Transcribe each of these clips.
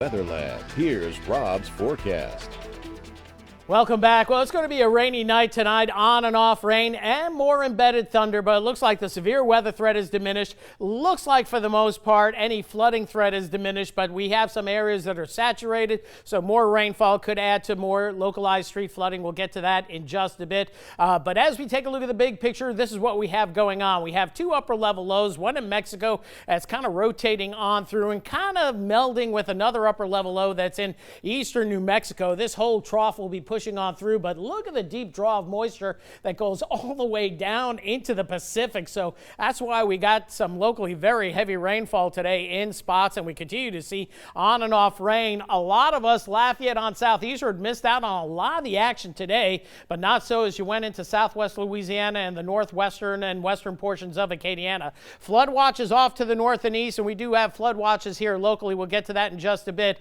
Weather Lab. Here's Rob's forecast. Welcome back. Well, it's going to be a rainy night tonight, on and off rain and more embedded thunder, but it looks like the severe weather threat is diminished. Looks like for the most part any flooding threat is diminished, but we have some areas that are saturated, so more rainfall could add to more localized street flooding. We'll get to that in just a bit. But as we take a look at the big picture, this is what we have going on. We have two upper level lows, one in Mexico that's kind of rotating on through and kind of melding with another upper level low that's in eastern New Mexico. This whole trough will be pushing on through, but look at the deep draw of moisture that goes all the way down into the Pacific. So that's why we got some locally very heavy rainfall today in spots, and we continue to see on and off rain. A lot of us, Lafayette on southeastern, missed out on a lot of the action today, but not so as you went into southwest Louisiana and the northwestern and western portions of Acadiana. Flood watches off to the north and east, and we do have flood watches here locally. We'll get to that in just a bit.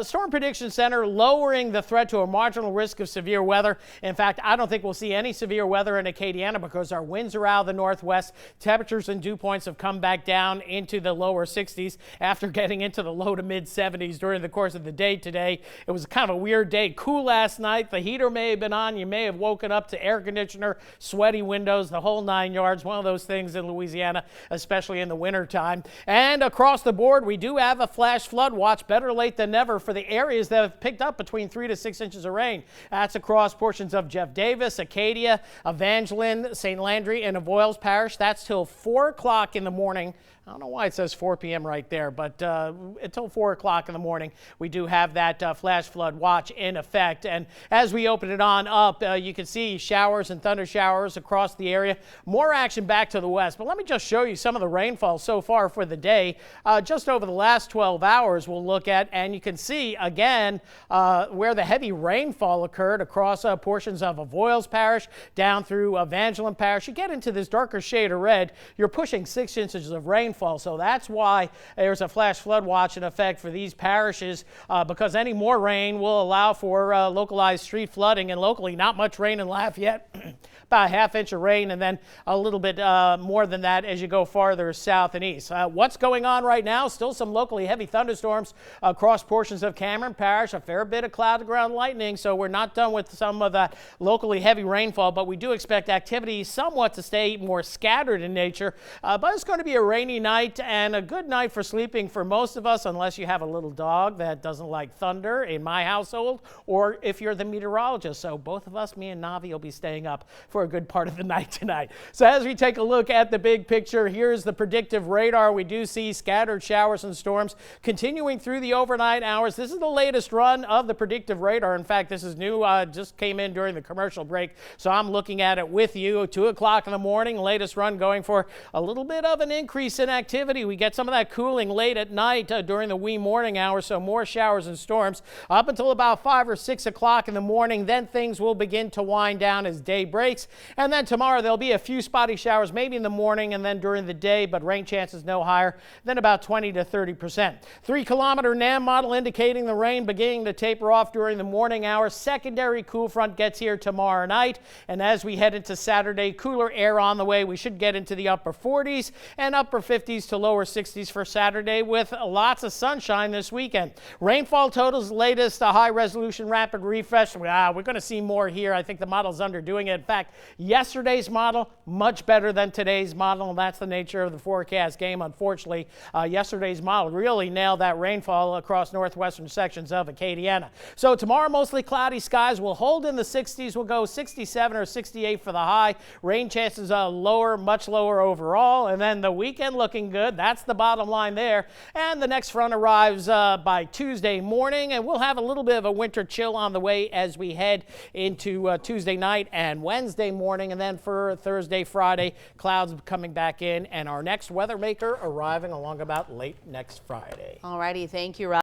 Storm Prediction Center lowering the threat to a marginal risk of severe weather. In fact, I don't think we'll see any severe weather in Acadiana because our winds are out of the northwest. Temperatures and dew points have come back down into the lower 60s after getting into the low to mid 70s during the course of the day today. It was kind of a weird day. Cool last night. The heater may have been on. You may have woken up to air conditioner, sweaty windows, the whole 9 yards. One of those things in Louisiana, especially in the winter time. And across the board, we do have a flash flood watch. Better late than never for the areas that have picked up between 3 to 6 inches of rain. That's across portions of Jeff Davis, Acadia, Evangeline, St. Landry, and Avoyelles Parish. That's till 4 o'clock in the morning. I don't know why it says 4 p.m. right there, but until 4 o'clock in the morning, we do have that flash flood watch in effect. And as we open it on up, you can see showers and thunder showers across the area. More action back to the west. But let me just show you some of the rainfall so far for the day. Just over the last 12 hours, we'll look at, and you can see again where the heavy rainfall occurred across portions of Avoyelles Parish down through Evangeline Parish. You get into this darker shade of red, you're pushing 6 inches of rainfall. So that's why there's a flash flood watch in effect for these parishes, because any more rain will allow for localized street flooding, and locally not much rain in Lafayette. About a half inch of rain, and then a little bit more than that as you go farther south and east. What's going on right now? Still some locally heavy thunderstorms across portions of Cameron Parish, a fair bit of cloud to ground lightning, so we're not done with some of that locally heavy rainfall, but we do expect activity somewhat to stay more scattered in nature. But it's going to be a rainy night and a good night for sleeping for most of us, unless you have a little dog that doesn't like thunder in my household, or if you're the meteorologist. So both of us, me and Navi, will be staying up for a good part of the night tonight. So as we take a look at the big picture, here's the predictive radar. We do see scattered showers and storms continuing through the overnight hours. This is the latest run of the predictive radar. In fact, this is new, just came in during the commercial break, so I'm looking at it with you. 2 o'clock in the morning, latest run going for a little bit of an increase in activity. We get some of that cooling late at night during the wee morning hours, so more showers and storms up until about 5 or 6 o'clock in the morning. Then things will begin to wind down as day breaks. And then tomorrow there'll be a few spotty showers, maybe in the morning and then during the day, but rain chances no higher than about 20 to 30%. 3-kilometer NAM model indicating the rain beginning to taper off during the morning hours. Secondary cool front gets here tomorrow night, and as we head into Saturday, cooler air on the way. We should get into the upper 40s and upper 50s to lower 60s for Saturday, with lots of sunshine this weekend. Rainfall totals, latest high resolution rapid refresh. We're going to see more here. I think the model's underdoing it. In fact, yesterday's model much better than today's model, and that's the nature of the forecast game. Unfortunately, yesterday's model really nailed that rainfall across northwestern sections of Acadiana. So tomorrow, mostly cloudy skies. Will hold in the 60s. We'll go 67 or 68 for the high. Rain chances lower, much lower overall, and then the weekend looking good. That's the bottom line there. And the next front arrives by Tuesday morning, and we'll have a little bit of a winter chill on the way as we head into Tuesday night and Wednesday morning. And then for Thursday, Friday, clouds coming back in, and our next weather maker arriving along about late next Friday. All righty, thank you, Rob.